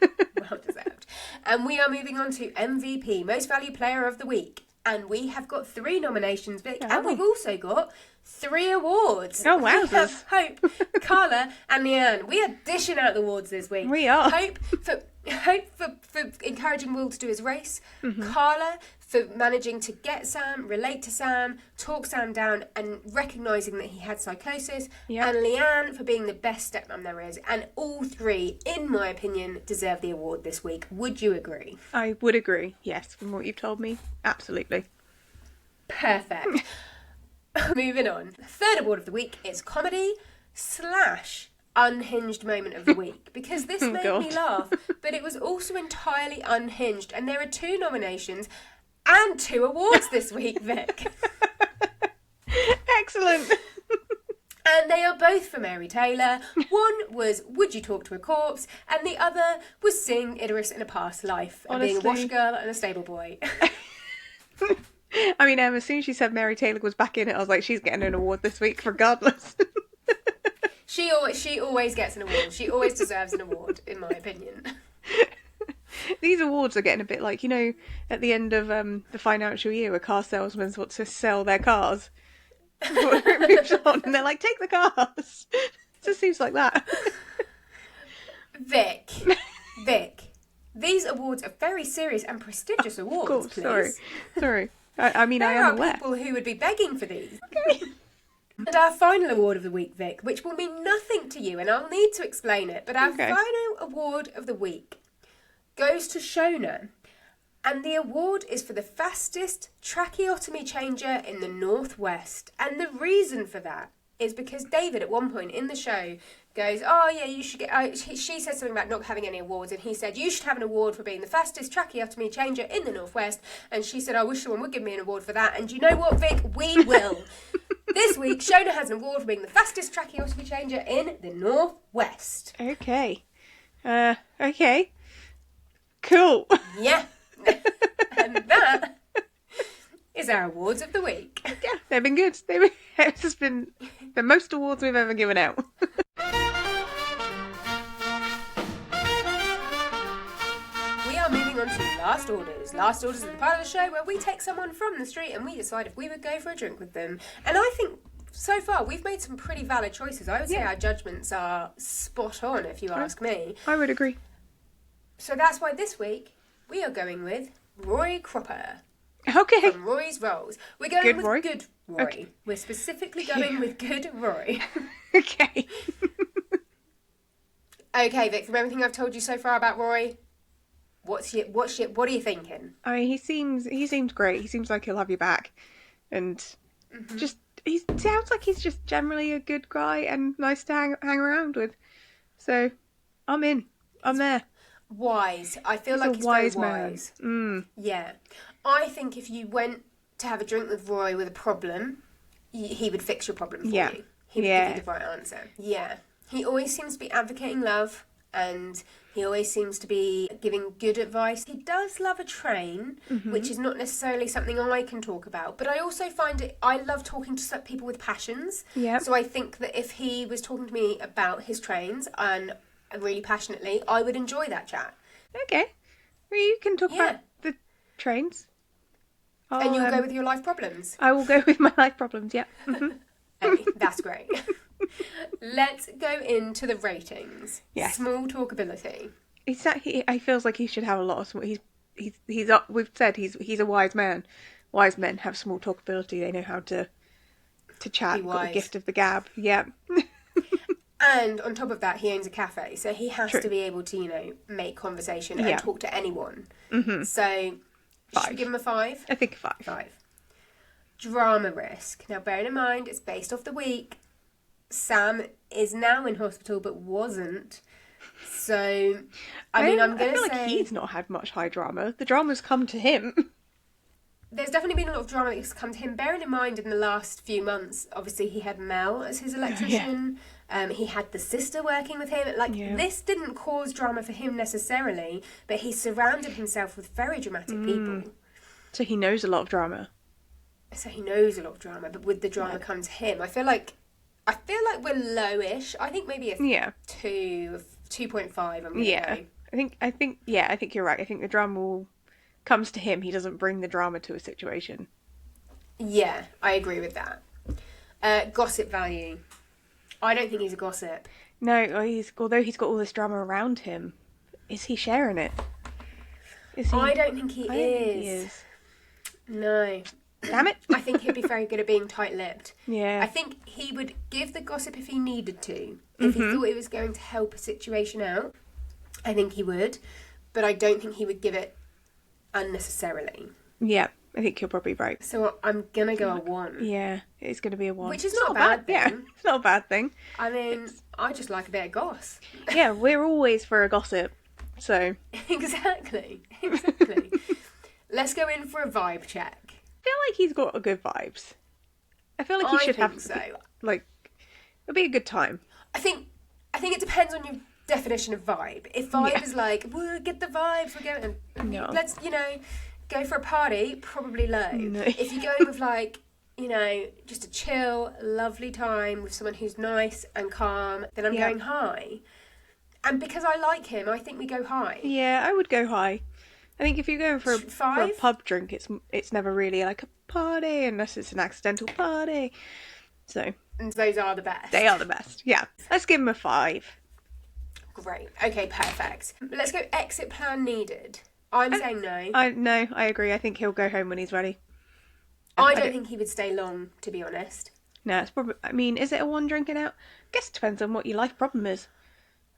Well deserved. And we are moving on to MVP, Most Valued Player of the Week. And we have got 3 nominations, Vic. Oh. And we've also got 3 awards. Oh, We wowzers. have Hope, Carla and Leanne. We are dishing out the awards this week. We are. Hope for encouraging Will to do his race. Carla for managing to get Sam, relate to Sam, talk Sam down and recognising that he had psychosis. Yep. And Leanne for being the best stepmom there is. And all 3, in my opinion, deserve the award this week. Would you agree? I would agree, yes, from what you've told me. Absolutely. Perfect. Moving on. The 3rd award of the week is Comedy / Unhinged Moment of the Week. Because this made me laugh, but it was also entirely unhinged. And there are 2 nominations and 2 awards this week, Vic. Excellent. And they are both for Mary Taylor. One was Would You Talk to a Corpse? And the other was Seeing Idris in a Past Life. And being a wash girl and a stable boy. I mean, as soon as she said Mary Taylor was back in it, I was like, she's getting an award this week regardless. She always gets an award. She always deserves an award, in my opinion. These awards are getting a bit like, at the end of the financial year where car salesmen want to sell their cars. Before it moves on, and they're like, take the cars. It just seems like that. Vic, these awards are very serious and prestigious awards, Of course, please. Sorry. I mean, I There am are aware. people who would be begging for these. Okay. And our final award of the week, Vic, which will mean nothing to you, and I'll need to explain it, but our Okay. final award of the week goes to Shona. And the award is for the fastest tracheotomy changer in the Northwest. And the reason for that is because David, at one point in the show, goes, oh, yeah, you should get... she said something about not having any awards, and he said, you should have an award for being the fastest tracheotomy changer in the Northwest. And she said, I wish someone would give me an award for that. And you know what, Vic? We will. This week, Shona has an award for being the fastest tracheotomy changer in the Northwest. Okay. Okay. Cool. Yeah. And that is our awards of the week. Yeah, they've been good. It's just been the most awards we've ever given out. We are moving on to Last Orders. Last Orders is the part of the show where we take someone from the street and we decide if we would go for a drink with them. And I think so far we've made some pretty valid choices. I would say our judgments are spot on, if you ask me. I would agree. So that's why this week we are going with Roy Cropper. Okay. From Roy's Rolls. We're going Good with Roy? Good Roy. Okay. We're specifically going with Good Roy. Okay. Okay, Vic, from everything I've told you so far about Roy, what are you thinking? I mean, he seems great. He seems like he'll have you back, and he sounds like he's just generally a good guy and nice to hang around with. So, I'm in. I'm there. Wise. I feel He's like a he's wise very man. wise. Yeah. I think if you went to have a drink with Roy with a problem, he would fix your problem for Yeah. you. He would give you the right answer. Yeah. He always seems to be advocating love, and he always seems to be giving good advice. He does love a train, which is not necessarily something I can talk about, but I also find I love talking to people with passions. Yeah. So I think that if he was talking to me about his trains and really passionately, I would enjoy that chat. Okay. Well, you can talk about the trains. And you'll go with your life problems. I will go with my life problems. Yeah. Mm-hmm. Hey, that's great. Let's go into the ratings. Yes. Small talkability. I feels like he should have a lot of small. He's up. We've said he's a wise man. Wise men have small talkability. They know how to chat. Got the gift of the gab. Yeah. And on top of that, he owns a cafe, so he has to be able to, make conversation and talk to anyone. Mm-hmm. So, should we give him a 5? I think 5. 5. Drama risk. Now, bearing in mind, it's based off the week. Sam is now in hospital, but wasn't. So, I'm going to say... I feel like he's not had much high drama. The drama's come to him. There's definitely been a lot of drama that's come to him. Bearing in mind, in the last few months, obviously, he had Mel as his electrician. He had the sister working with him. This didn't cause drama for him necessarily, but he surrounded himself with very dramatic people. So he knows a lot of drama. So he knows a lot of drama, but with the drama comes him. I feel like we're lowish. I think maybe a 2.5. I'm gonna go. I think you're right. I think the drama comes to him. He doesn't bring the drama to a situation. Yeah, I agree with that. Gossip value. I don't think he's a gossip. No, although he's got all this drama around him, is he sharing it? I don't think he I don't think he is. No. Damn it. I think he'd be very good at being tight-lipped. Yeah. I think he would give the gossip if he needed to. If he thought it was going to help a situation out, I think he would. But I don't think he would give it unnecessarily. Yeah, I think you're probably right. So I'm going to go a 1. Yeah, it's going to be a 1. Which is not a bad thing. Yeah, it's not a bad thing. I mean, I just like a bit of goss. Yeah, we're always for a gossip. So. Exactly. Let's go in for a vibe check. I feel like he's got good vibes. I feel like he should have so. It'll be a good time. I think it depends on your definition of vibe. If vibe is like, we'll get the vibes, we're going, let's, go for a party, probably low. No. If you're going with just a chill, lovely time with someone who's nice and calm, then I'm going high. And because I like him, I think we go high. Yeah, I would go high. I think if you're going for a 5? pub drink, it's never really like a party unless it's an accidental party. So And those are the best. they are the best. Yeah, let's give him a 5. Great. Okay, perfect. Let's go exit plan needed. I'm saying no. I agree. I think he'll go home when he's ready. I don't think he would stay long, to be honest. No, it's probably. I mean, is it a 1 drinking out? I guess it depends on what your life problem is.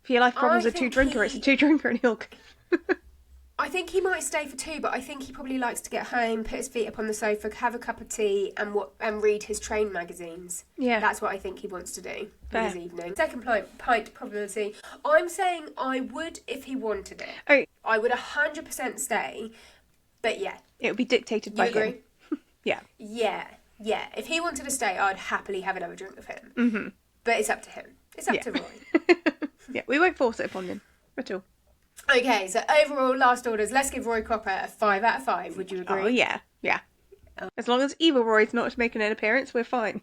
If your life problem's a 2 drinker, it's a 2 drinker, and he'll. I think he might stay for 2, but I think he probably likes to get home, put his feet up on the sofa, have a cup of tea, and read his train magazines. Yeah, that's what I think he wants to do Fair. in his evening. Second pint probability. I'm saying I would if he wanted it. Oh, I would 100% stay, but yeah. It would be dictated by agree? him. Yeah. Yeah. If he wanted to stay, I'd happily have another drink with him. Mm-hmm. But it's up to him. It's up to Roy. Yeah, we won't force it upon him at all. Okay, so overall, last orders, let's give Roy Cropper a 5 out of 5. Would you agree? Oh, yeah. As long as Evil Roy's not making an appearance, we're fine.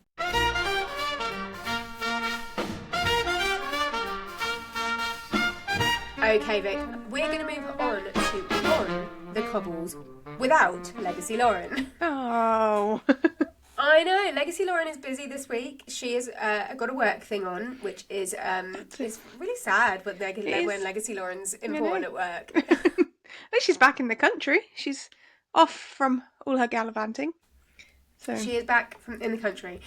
Okay, Vic, we're going to move on to On the Cobbles without Legacy Lauren. Oh. I know, Legacy Lauren is busy this week. She has got a work thing on, which is it's really sad when Legacy Lauren's important at work. Oh, she's back in the country. She's off from all her gallivanting. So she is back in the country.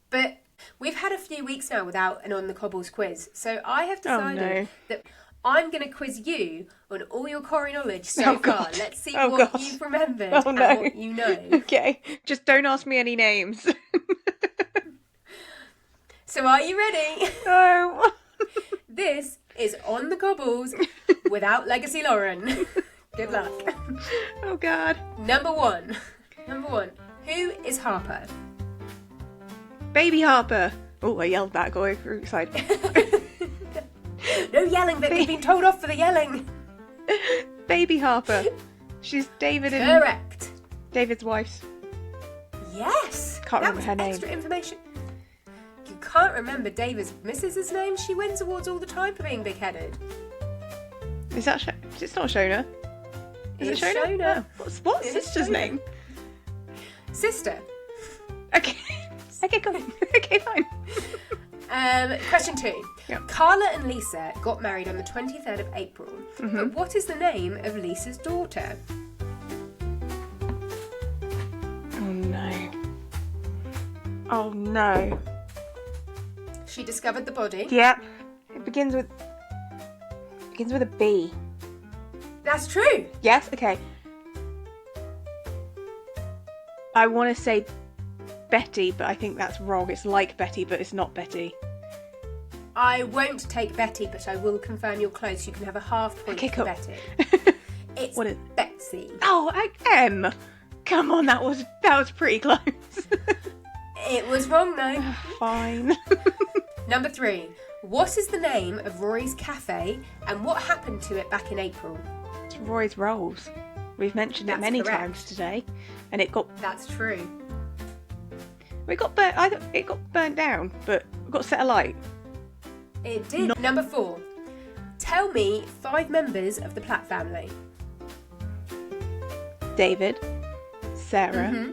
But we've had a few weeks now without an On the Cobbles quiz. So I have decided that I'm going to quiz you on all your Corrie knowledge so far. Let's see what you've remembered and what you know. Okay, just don't ask me any names. So are you ready? No. This is On the Cobbles without Legacy Lauren. Good luck. Oh, God. Number one. Who is Harper? Baby Harper. Oh, I yelled that. Go over the side. No yelling, but we've been told off for the yelling. Baby Harper. She's David and Correct. David's wife. Yes. Can't remember her name. Extra information. You can't remember David's missus's name? She wins awards all the time for being big-headed. Is that it's not Shona? Is it Shona? Shona. Oh, what's sister's name? Sister. Okay. Okay, come on. Okay, fine. Question 2. Yep. Carla and Lisa got married on the 23rd of April. Mm-hmm. But what is the name of Lisa's daughter? Oh no. She discovered the body. Yep. It begins with a B. That's true. Yes? Okay. I want to say Betty, but I think that's wrong. It's like Betty, but it's not Betty. I won't take Betty, but I will confirm you're close. You can have a half point for cool. Betty. It's Betsy. Oh, M. Come on, that was pretty close. It was wrong though. Fine. Number 3. What is the name of Rory's cafe and what happened to it back in April? It's Roy's Rolls. We've mentioned it many times today, and it got. That's true. It got burnt. It got burnt down, but it got set alight. It did. Number 4. Tell me 5 members of the Platt family. David, Sarah.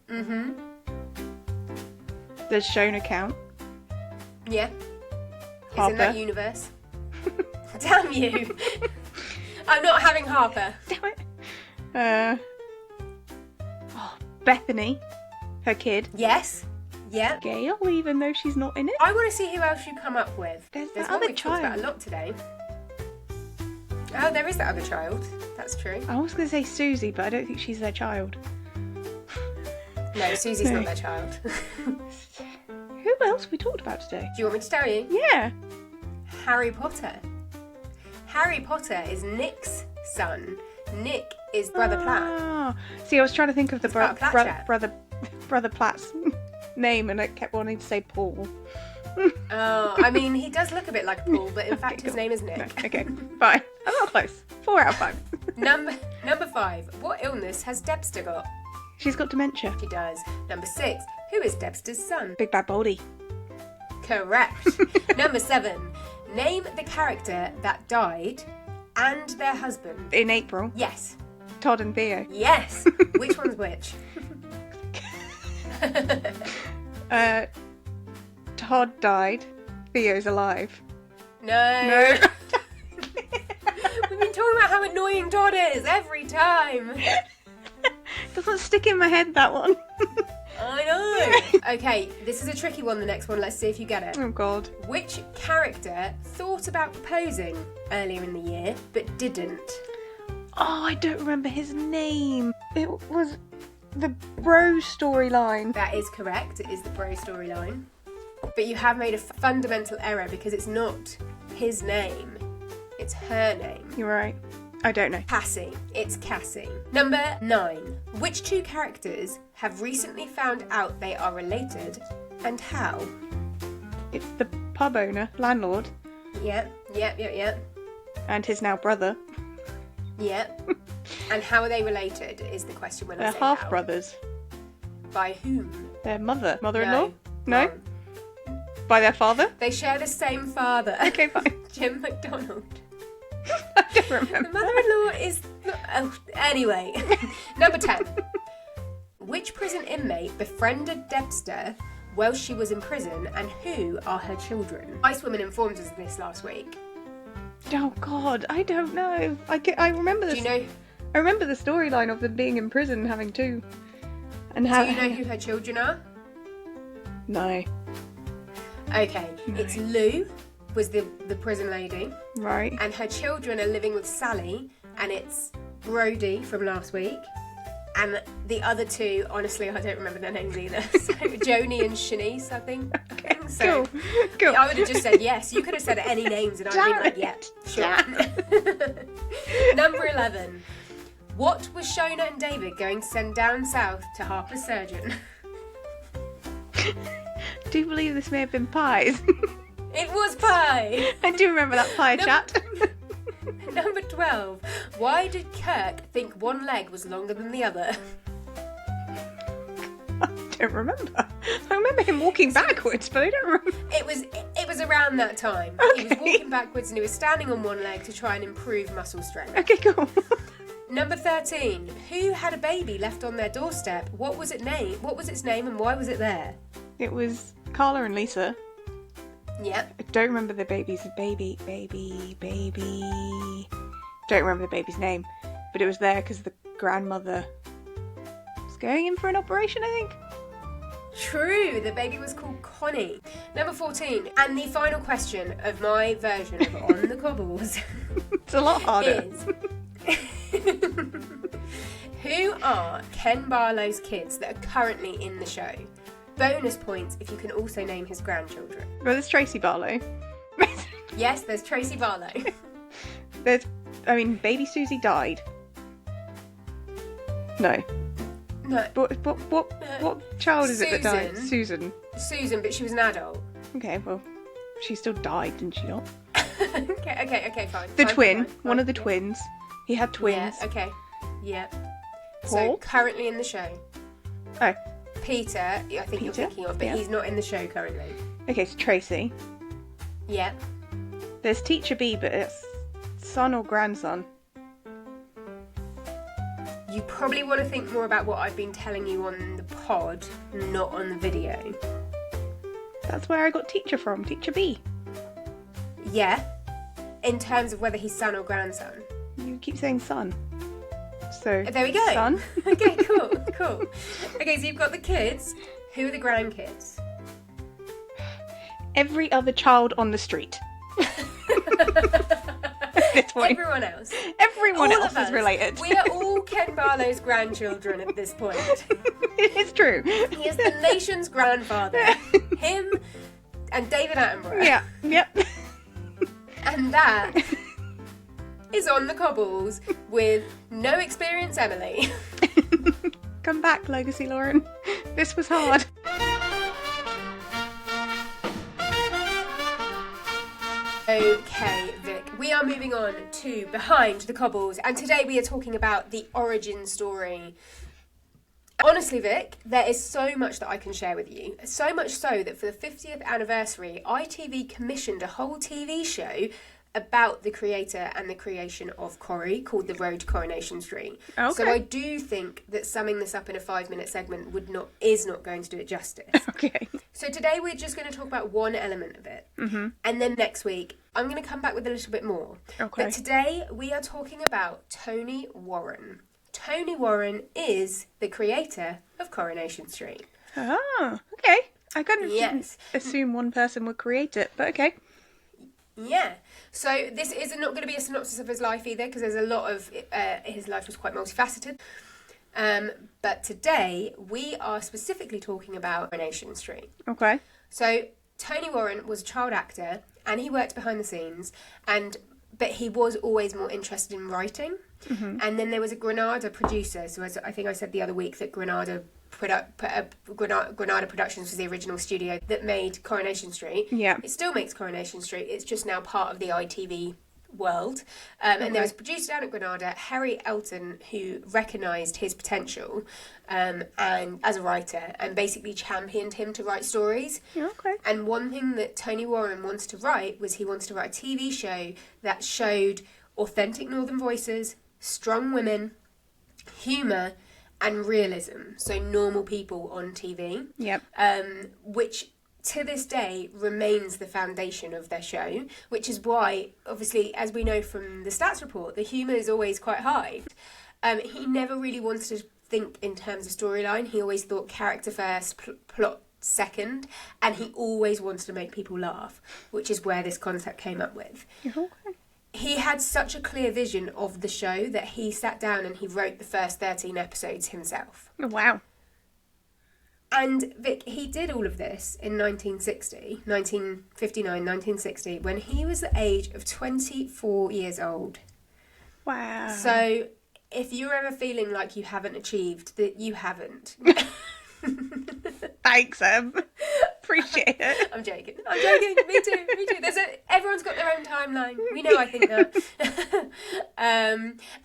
Mm-hmm. Does Shona count? Yeah. Harper. Is in that universe. Damn you. I'm not having Harper. Damn it. Bethany, her kid. Yes. Yeah. Gail, even though she's not in it. I want to see who else you come up with. There's one other we've talked about a lot today. Oh, there is that other child. That's true. I was going to say Susie, but I don't think she's their child. No, Susie's not their child. Who else we talked about today? Do you want me to tell you? Yeah. Harry Potter. Harry Potter is Nick's son. Nick is Brother Platt. See, I was trying to think of the brother Platt's name, and I kept wanting to say Paul. Oh, I mean, he does look a bit like Paul, but in fact his name is Nick. No, okay, fine. I'm not close. 4 out of 5. Number 5. What illness has Debster got? She's got dementia. She does. Number 6. Who is Debster's son? Big Bad Baldy. Correct. Number 7. Name the character that died and their husband. In April. Yes. Todd and Theo. Yes. Which one's which? Todd died. Theo's alive. No. We've been talking about how annoying Todd is every time. Doesn't stick in my head, that one. I know. Okay, this is a tricky one, the next one. Let's see if you get it. Oh, God. Which character thought about proposing earlier in the year, but didn't? Oh, I don't remember his name. It was the bro storyline. That is correct. It is the bro storyline. But you have made a fundamental error because it's not his name. It's her name. You're right. I don't know. Cassie. It's Cassie. Number 9. Which two characters have recently found out they are related and how? It's the pub owner, landlord, Yep. and his now brother. Yep. And how are they related is the question when I They're say half how. brothers. By whom? Their mother-in-law? No. No? By their father? They share the same father. Okay, fine. Jim McDonald. I don't The remember. mother-in-law is... Oh, anyway. Number 10. Which prison inmate befriended Debster while she was in prison, and who are her children? Ice Woman informed us of this last week. Oh, God, I don't know. I remember this. Do you know... I remember the storyline of them being in prison and having two. And Do how... you know who her children are? No. Okay. No. It's Lou, was the prison lady, Right. and her children are living with Sally, and it's Brody from last week. And the other two, honestly, I don't remember their names either. So Joni and Shanice, I think. Okay, So cool. I would have just said yes. You could have said any names and I'd have been like, yeah, sure. Number 11. What was Shona and David going to send down south to Harper's surgeon? Do you believe this may have been pies? It was pie. I do remember that pie chat. Number 12. Why did Kirk think one leg was longer than the other? I don't remember. I remember him walking backwards, but I don't remember. It was around that time. He was Okay. walking backwards and he was standing on one leg to try and improve muscle strength. Okay, cool. Number 13. Who had a baby left on their doorstep? What was its name and why was it there? It was Carla and Lisa. Yep. I don't remember the baby's baby. Don't remember the baby's name, but it was there because the grandmother was going in for an operation, I think. True, the baby was called Connie. Number 14, and the final question of my version of On the Cobbles It's a lot harder. is... Who are Ken Barlow's kids that are currently in the show? Bonus points if you can also name his grandchildren. Well, there's Tracy Barlow. Yes, there's Tracy Barlow. Baby Susie died. No. No, What child is it that died? Susan. Susan, but she was an adult. Okay, well, she still died, didn't she not? Okay, fine. The Fine, twin, fine, one of the yeah. twins. He had twins. Yeah, okay. Yeah. So, Paul? currently in the show. Oh, Peter, I think you're Peter? thinking of, but Yeah. he's not in the show currently. okay, so Tracy. Yeah. There's Teacher B, but it's son or grandson. You probably want to think more about what I've been telling you on the pod, not on the video. That's where I got teacher from, Teacher B. Yeah. In terms of whether he's son or grandson. You keep saying son. So, There we go. son. Okay, cool. Okay, so you've got the kids. Who are the grandkids? Every other child on the street. At this point. Everyone else. Everyone All else of us. is related. We are all Ken Barlow's grandchildren at this point. It's true. He is the nation's grandfather. Him and David Attenborough. Yeah, yep. And that is On the Cobbles with no experience Emily. Come back, Legacy Lauren. This was hard. Okay, Vic, we are moving on to Behind the Cobbles, and today we are talking about the origin story Honestly, Vic, there is so much that I can share with you. So much so that for the 50th anniversary, ITV commissioned a whole TV show about the creator and the creation of Corrie called The Road to Coronation Street. Okay. So I do think that summing this up in a 5-minute segment is not going to do it justice. Okay. So today we're just going to talk about one element of it. Mm-hmm. And then next week, I'm going to come back with a little bit more. Okay. But today we are talking about Tony Warren. Tony Warren is the creator of Coronation Street. Oh, okay. I couldn't Yes. assume one person would create it, but okay. Yeah. So this is not going to be a synopsis of his life either, because there's a lot of his life was quite multifaceted. But today we are specifically talking about Coronation Street. Okay. So Tony Warren was a child actor, and he worked behind the scenes, but he was always more interested in writing. Mm-hmm. And then there was a Granada producer. So as I think I said the other week that Granada Productions was the original studio that made Coronation Street. Yeah. It still makes Coronation Street. It's just now part of the ITV world. And there was a producer down at Granada, Harry Elton, who recognised his potential and as a writer and basically championed him to write stories. Yeah, okay. And one thing that Tony Warren wanted to write was he wanted to write a TV show that showed authentic northern voices, strong women, humour and realism. So normal people on TV. Yep. Which to this day remains the foundation of their show, which is why, obviously, as we know from the stats report, the humour is always quite high. He never really wanted to think in terms of storyline. He always thought character first, plot second, and he always wanted to make people laugh, which is where this concept came up with. Okay. He had such a clear vision of the show that he sat down and he wrote the first 13 episodes himself. Oh, wow. And Vic, he did all of this in 1960, when he was the age of 24 years old. Wow. So if you're ever feeling like you haven't achieved, that you haven't. Thanks, appreciate it. I'm joking. Me too. Everyone's got their own timeline. We know I think that.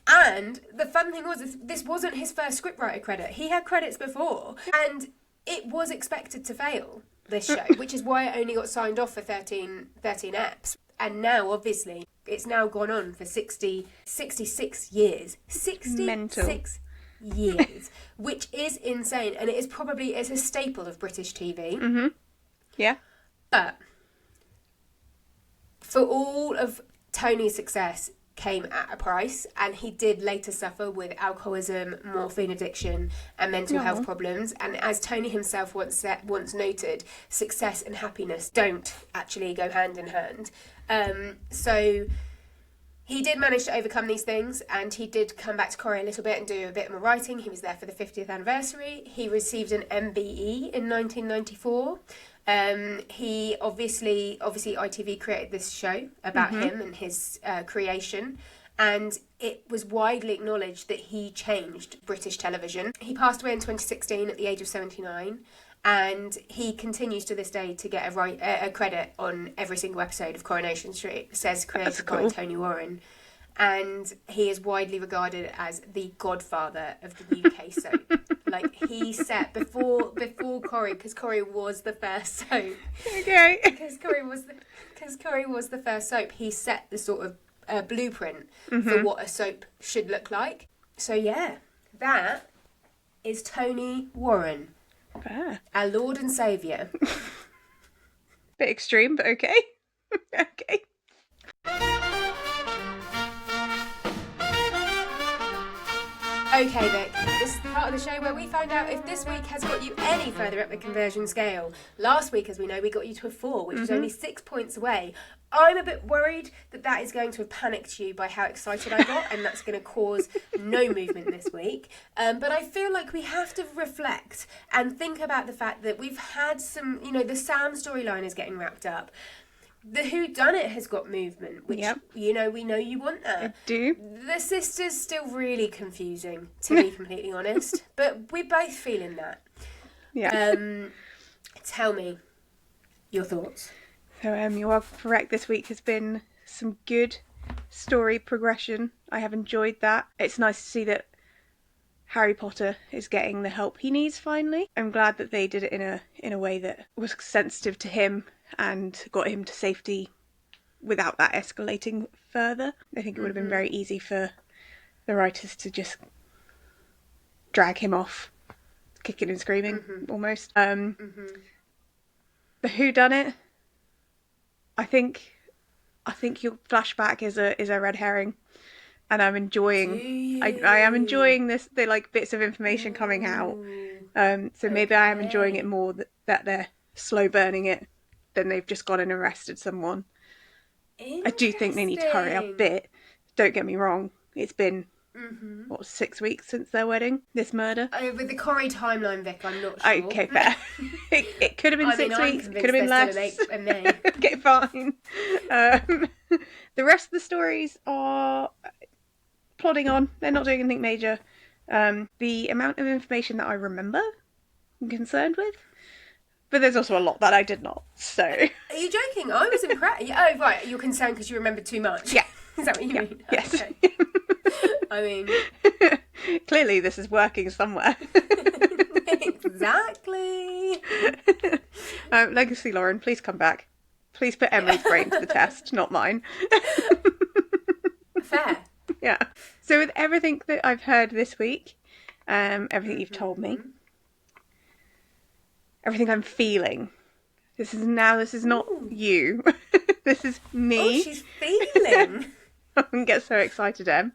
And the fun thing was, this wasn't his first scriptwriter credit. He had credits before. And it was expected to fail, this show, which is why it only got signed off for 13 eps. And now, obviously, it's now gone on for 66 years. 66 Mental. years, which is insane. And it's a staple of British TV. Mm-hmm. Yeah. But for all of Tony's success came at a price, and he did later suffer with alcoholism, morphine addiction and mental health problems. And as Tony himself once noted, success and happiness don't actually go hand in hand. So he did manage to overcome these things, and he did come back to Corrie a little bit and do a bit more writing. He was there for the 50th anniversary. He received an MBE in 1994. He obviously ITV created this show about him and his creation, and it was widely acknowledged that he changed British television. He passed away in 2016 at the age of 79, and he continues to this day to get a credit on every single episode of Coronation Street. It says created by Tony Warren. And he is widely regarded as the godfather of the UK soap. Like, he set before Corrie, because Corrie was the first soap. Okay. Because Corrie was the first soap. He set the sort of blueprint for what a soap should look like. So yeah, that is Tony Warren, our Lord and Saviour. Bit extreme, but okay. Okay. Okay, Vic, this is the part of the show where we find out if this week has got you any further up the conversion scale. Last week, as we know, we got you to a 4, which was only 6 points away. I'm a bit worried that is going to have panicked you by how excited I got, and that's going to cause no movement this week. But I feel like we have to reflect and think about the fact that we've had some, the Sam storyline is getting wrapped up. The whodunit has got movement, which, we know you want that. I do. The sisters still really confusing, to be completely honest. But we're both feeling that. Yeah. Tell me your thoughts. So you are correct. This week has been some good story progression. I have enjoyed that. It's nice to see that Harry Potter is getting the help he needs finally. I'm glad that they did it in a way that was sensitive to him and got him to safety without that escalating further. I think it would have been very easy for the writers to just drag him off, kicking and screaming, almost. The whodunit, I think your flashback is a red herring, and I'm enjoying. I am enjoying the like bits of information coming out. So maybe I am enjoying it more that they're slow burning it than they've just gone and arrested someone. I do think they need to hurry up a bit. Don't get me wrong. It's been 6 weeks since their wedding, this murder. With the Corrie timeline, Vic, I'm not sure. Okay, fair. It could have been 6 weeks, it could have been less. Okay, fine. The rest of the stories are plodding on. They're not doing anything major. The amount of information that I remember, I'm concerned with. But there's also a lot that I did not, so... Are you joking? I was impressed. Oh, right, you're concerned because you remember too much. Yeah. Is that what you mean? Yes. Okay. I mean... Clearly this is working somewhere. Exactly. Legacy Lauren, please come back. Please put Emily's brain to the test, not mine. Fair. Yeah. So with everything that I've heard this week, everything you've told me, everything I'm feeling, this is not you. This is me. Oh, she's feeling. I can get so excited, Em.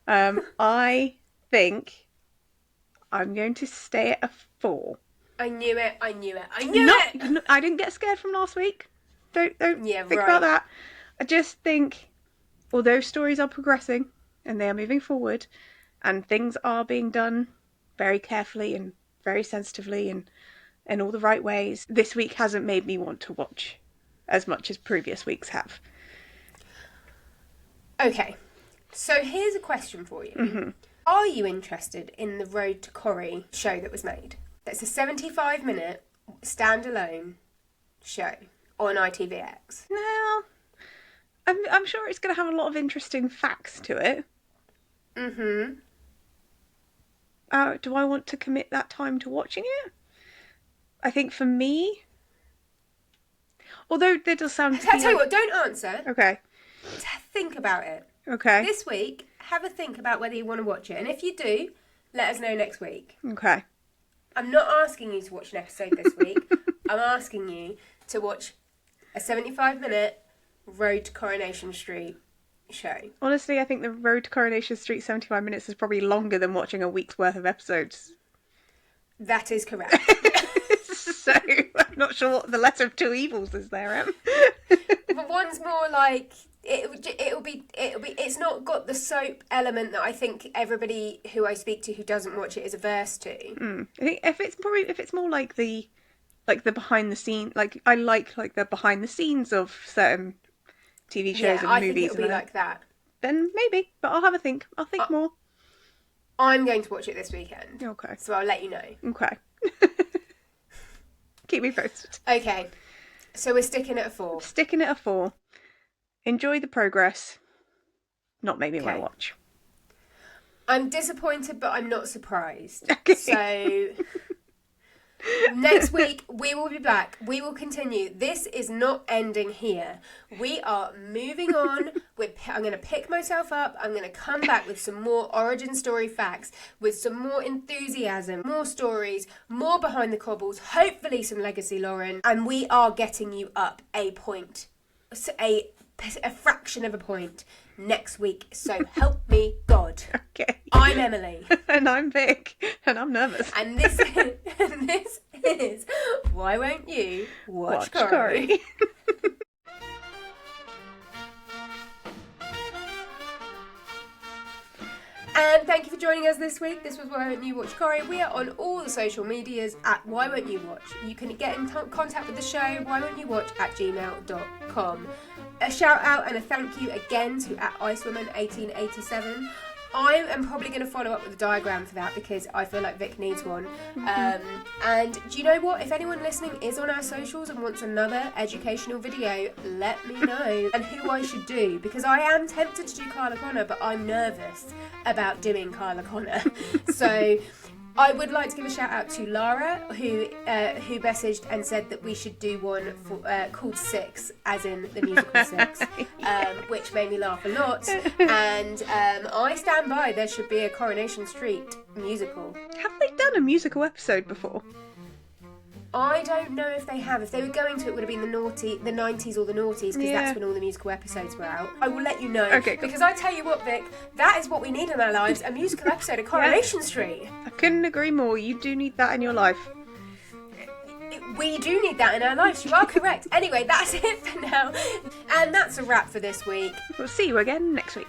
I think I'm going to stay at a 4. I knew it. I didn't get scared from last week. Don't think right. about that. I just think, although stories are progressing and they are moving forward, and things are being done very carefully and very sensitively and in all the right ways, this week hasn't made me want to watch as much as previous weeks have. Okay, so here's a question for you. Are you interested in the Road to Corrie show that was made? It's a 75-minute standalone show on ITVX. Now, I'm sure it's going to have a lot of interesting facts to it. Do I want to commit that time to watching it? I think for me, although there does sound to be... I'll tell you what, don't answer. Okay. Think about it. Okay. This week, have a think about whether you want to watch it. And if you do, let us know next week. Okay. I'm not asking you to watch an episode this week. I'm asking you to watch a 75-minute Road to Coronation Street show. Honestly, I think the Road to Coronation Street 75 minutes is probably longer than watching a week's worth of episodes. That is correct. So, I'm not sure what the lesser of two evils is there, Em. But one's more like... It's not got the soap element that I think everybody who I speak to who doesn't watch it is averse to. I think if it's more like the behind the scenes, like I like the behind the scenes of certain TV shows and movies. I think it'll be like that. Then maybe, but I'll have a think. I'll think more. I'm going to watch it this weekend. Okay. So I'll let you know. Okay. Keep me posted. Okay. So we're sticking at a 4. Sticking at a 4. Enjoy the progress. Not make me want to watch. I'm disappointed, but I'm not surprised. Okay. So next week we will be back. We will continue. This is not ending here. We are moving on. I'm going to pick myself up. I'm going to come back with some more origin story facts, with some more enthusiasm, more stories, more behind the cobbles, hopefully some legacy Lauren, and we are getting you up a point. A fraction of a point next week. So help me God. Okay. I'm Emily. And I'm Vic. And I'm nervous. And this is Why Won't You Watch Corrie? And thank you for joining us this week. This was Why Won't You Watch Corrie. We are on all the social medias at Why Won't You Watch. You can get in contact with the show, whywon'tyoutwatch@gmail.com. A shout out and a thank you again to @icewoman1887. I am probably going to follow up with a diagram for that because I feel like Vic needs one. And do you know what? If anyone listening is on our socials and wants another educational video, let me know and who I should do, because I am tempted to do Carla Connor, but I'm nervous about doing Carla Connor. So I would like to give a shout out to Lara, who messaged and said that we should do one for, called Six, as in the musical Six, which made me laugh a lot. And I stand by, there should be a Coronation Street musical. Have they done a musical episode before? I don't know if they have. If they were going to, it would have been the 90s or the noughties, because that's when all the musical episodes were out. I will let you know. Okay, cool. Because I tell you what, Vic, that is what we need in our lives, a musical episode of Coronation Street. I couldn't agree more. You do need that in your life. We do need that in our lives. You are correct. Anyway, that's it for now. And that's a wrap for this week. We'll see you again next week.